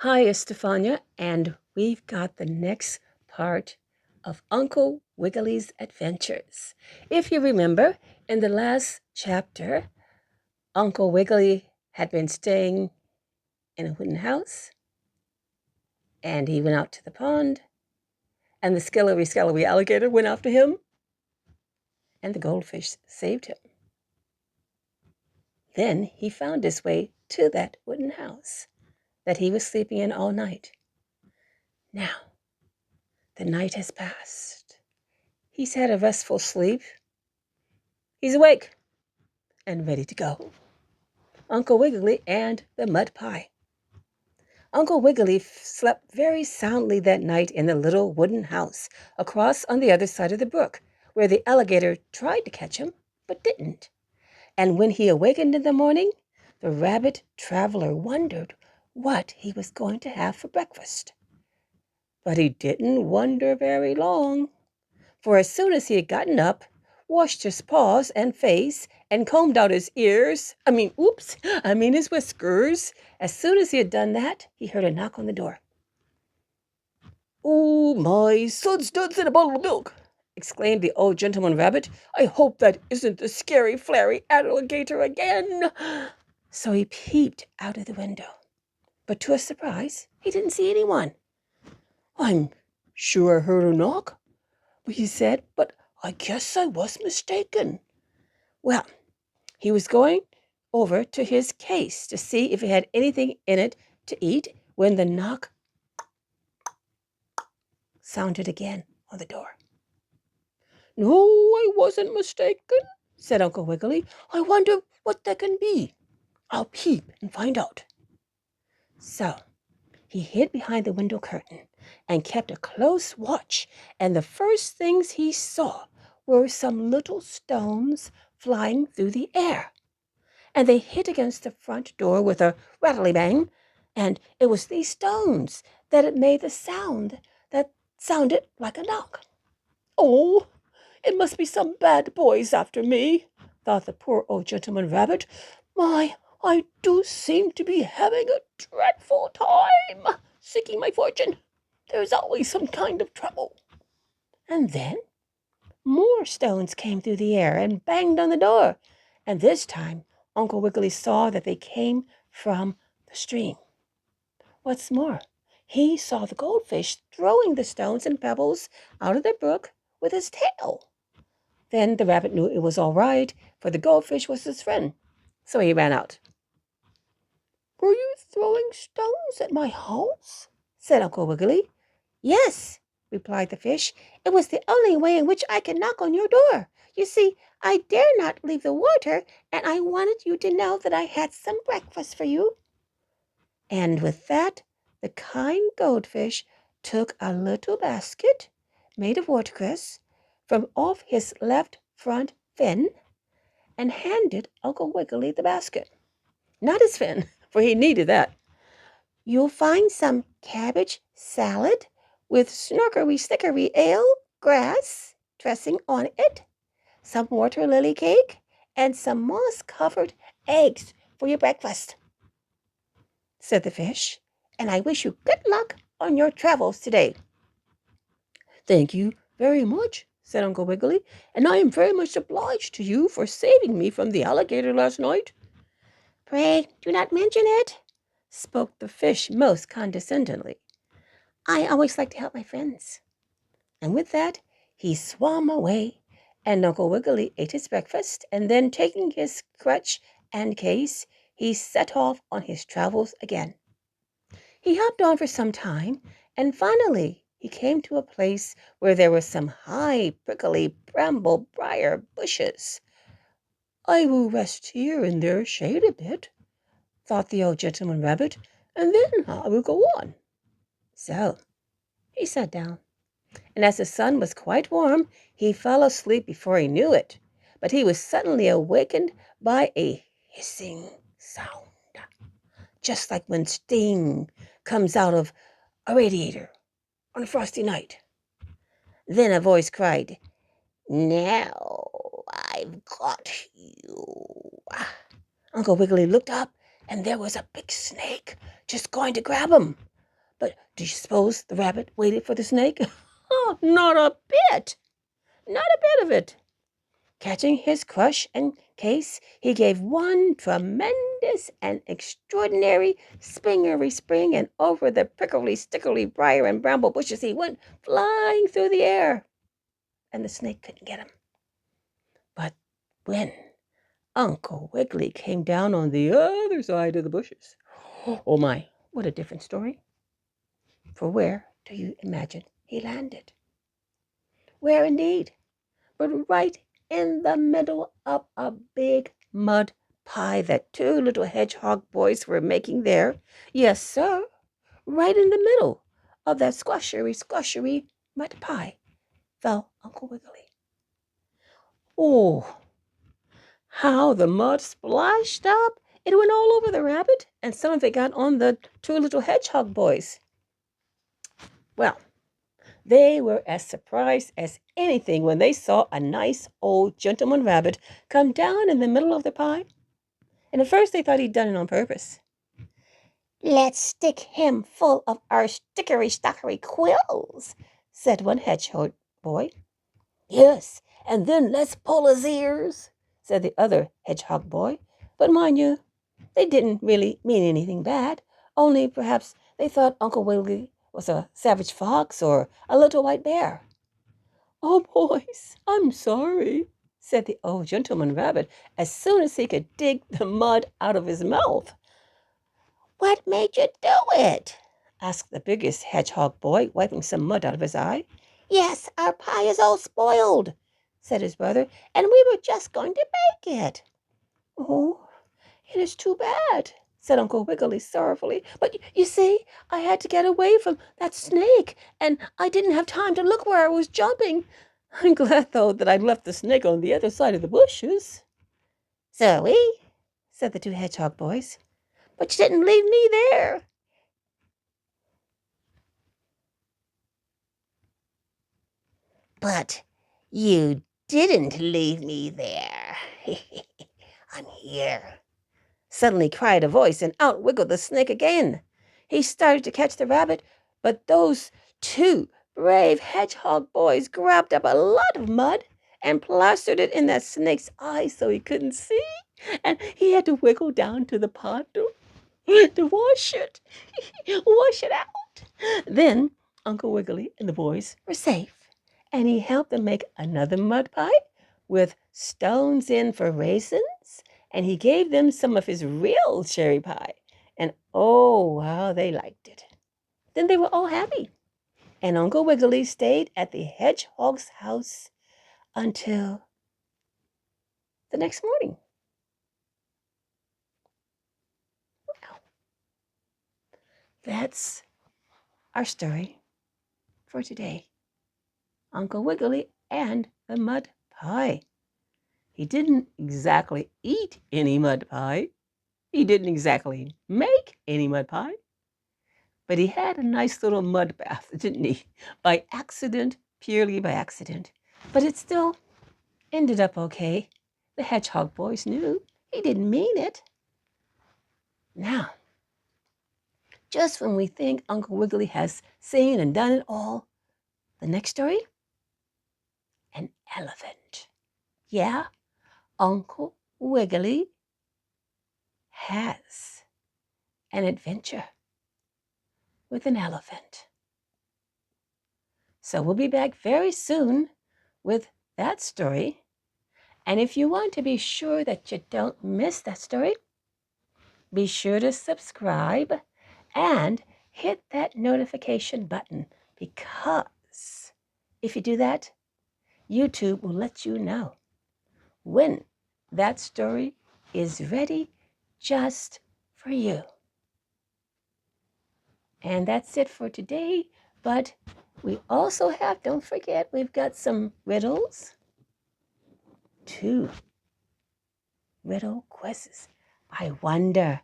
Hi, Estefania, and we've got the next part of Uncle Wiggily's adventures. If you remember, in the last chapter, Uncle Wiggily had been staying in a wooden house, and he went out to the pond, and the skillery-scalery alligator went after him, and the goldfish saved him. Then he found his way to that wooden house that he was sleeping in all night. Now, the night has passed. He's had a restful sleep. He's awake and ready to go. Uncle Wiggily and the mud pie. Uncle Wiggily slept very soundly that night in the little wooden house across on the other side of the brook, where the alligator tried to catch him, but didn't. And when he awakened in the morning, the rabbit traveler wondered what he was going to have for breakfast. But he didn't wonder very long, for as soon as he had gotten up, washed his paws and face, and combed out his his whiskers. As soon as he had done that, he heard a knock on the door. "Oh, my suds duds and a bottle of milk!" exclaimed the old gentleman rabbit. "I hope that isn't the scary, flary alligator again." So he peeped out of the window. But to his surprise, he didn't see anyone. "I'm sure I heard a knock," he said, "but I guess I was mistaken." Well, he was going over to his case to see if it had anything in it to eat when the knock sounded again on the door. "No, I wasn't mistaken," said Uncle Wiggily. "I wonder what that can be. I'll peep and find out." So he hid behind the window curtain and kept a close watch, and the first things he saw were some little stones flying through the air, and they hit against the front door with a rattly bang, and it was these stones that had made the sound that sounded like a knock. "Oh, it must be some bad boys after me," thought the poor old gentleman rabbit. "My, I do seem to be having a dreadful time seeking my fortune. There's always some kind of trouble." And then more stones came through the air and banged on the door, and this time Uncle Wiggily saw that they came from the stream. What's more, he saw the goldfish throwing the stones and pebbles out of the brook with his tail. Then the rabbit knew it was all right, for the goldfish was his friend, so he ran out. "Were you throwing stones at my house?" said Uncle Wiggily. "Yes," replied the fish. "It was the only way in which I could knock on your door. You see, I dare not leave the water, and I wanted you to know that I had some breakfast for you." And with that, the kind goldfish took a little basket made of watercress from off his left front fin and handed Uncle Wiggily the basket. Not his fin, for he needed that. "You'll find some cabbage salad with snorkery snickery ale grass dressing on it, some water lily cake, and some moss-covered eggs for your breakfast," said the fish, "and I wish you good luck on your travels today." "Thank you very much," said Uncle Wiggily, "and I am very much obliged to you for saving me from the alligator last night." "Pray do not mention it," spoke the fish most condescendingly. "I always like to help my friends." And with that, he swam away, and Uncle Wiggily ate his breakfast, and then taking his crutch and case, he set off on his travels again. He hopped on for some time, and finally he came to a place where there were some high, prickly bramble briar bushes. "I will rest here in their shade a bit," thought the old gentleman rabbit, "and then I will go on." So he sat down, and as the sun was quite warm, he fell asleep before he knew it. But he was suddenly awakened by a hissing sound, just like when steam comes out of a radiator on a frosty night. Then a voice cried, "Now I've got you." Uncle Wiggily looked up, and there was a big snake just going to grab him. But do you suppose the rabbit waited for the snake? Oh, not a bit. Not a bit of it. Catching his crush and case, he gave one tremendous and extraordinary springery spring, and over the prickly, stickly briar and bramble bushes he went flying through the air, and the snake couldn't get him. But when Uncle Wiggily came down on the other side of the bushes, oh my, what a different story. For where do you imagine he landed? Where indeed? But right in the middle of a big mud pie that two little hedgehog boys were making there. Yes, sir, right in the middle of that squashery mud pie fell Uncle Wiggily. Oh, how the mud splashed up! It went all over the rabbit, and some of it got on the two little hedgehog boys. Well, they were as surprised as anything when they saw a nice old gentleman rabbit come down in the middle of the pie. And at first they thought he'd done it on purpose. "Let's stick him full of our stickery-stockery quills," said one hedgehog boy. "Yes, and then let's pull his ears," said the other hedgehog boy. But mind you, they didn't really mean anything bad, only perhaps they thought Uncle Wiggily was a savage fox or a little white bear. "Oh, boys, I'm sorry," said the old gentleman rabbit as soon as he could dig the mud out of his mouth. "What made you do it?" asked the biggest hedgehog boy, wiping some mud out of his eye. "Yes, our pie is all spoiled," said his brother, "and we were just going to bake it." "Oh, it is too bad," said Uncle Wiggily sorrowfully. "But you see, I had to get away from that snake, and I didn't have time to look where I was jumping. I'm glad, though, that I left the snake on the other side of the bushes." "So said the two hedgehog boys. "But you didn't leave me there." "But you didn't leave me there. I'm here," suddenly cried a voice, and out wiggled the snake again. He started to catch the rabbit, but those two brave hedgehog boys grabbed up a lot of mud and plastered it in that snake's eyes so he couldn't see, and he had to wiggle down to the pond to wash it, wash it out. Then Uncle Wiggily and the boys were safe, and he helped them make another mud pie with stones in for raisins, and he gave them some of his real cherry pie. And oh, how they liked it. Then they were all happy, and Uncle Wiggily stayed at the hedgehog's house until the next morning. Well, that's our story for today. Uncle Wiggily and the mud pie. He didn't exactly eat any mud pie. He didn't exactly make any mud pie. But he had a nice little mud bath, didn't he? By accident, purely by accident. But it still ended up okay. The hedgehog boys knew he didn't mean it. Now, just when we think Uncle Wiggily has seen and done it all, the next story? An elephant. Yeah, Uncle Wiggily has an adventure with an elephant. So we'll be back very soon with that story. And if you want to be sure that you don't miss that story, be sure to subscribe and hit that notification button, because if you do that, YouTube will let you know when that story is ready just for you. And that's it for today. But we also have, don't forget, we've got some riddles. 2 riddle quizzes. I wonder,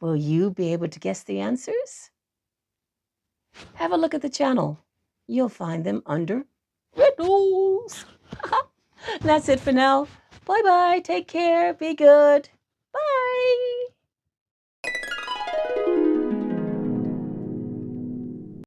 will you be able to guess the answers? Have a look at the channel. You'll find them under riddles. That's it for now. Bye-bye. Take care. Be good. Bye.